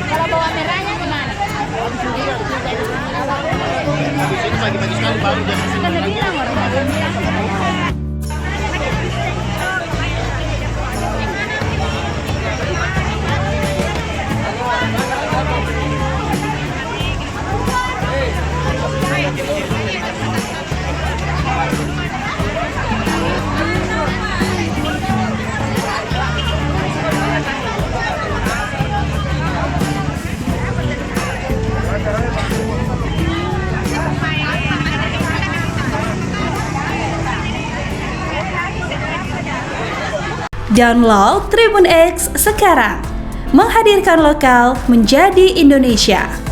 Kalau bawa merahnya gimana? Habis itu pagi-pagi sekali baru jam 9 Kan udah lagi. bilang orang udah bilang. Download Tribun X sekarang, menghadirkan lokal menjadi Indonesia.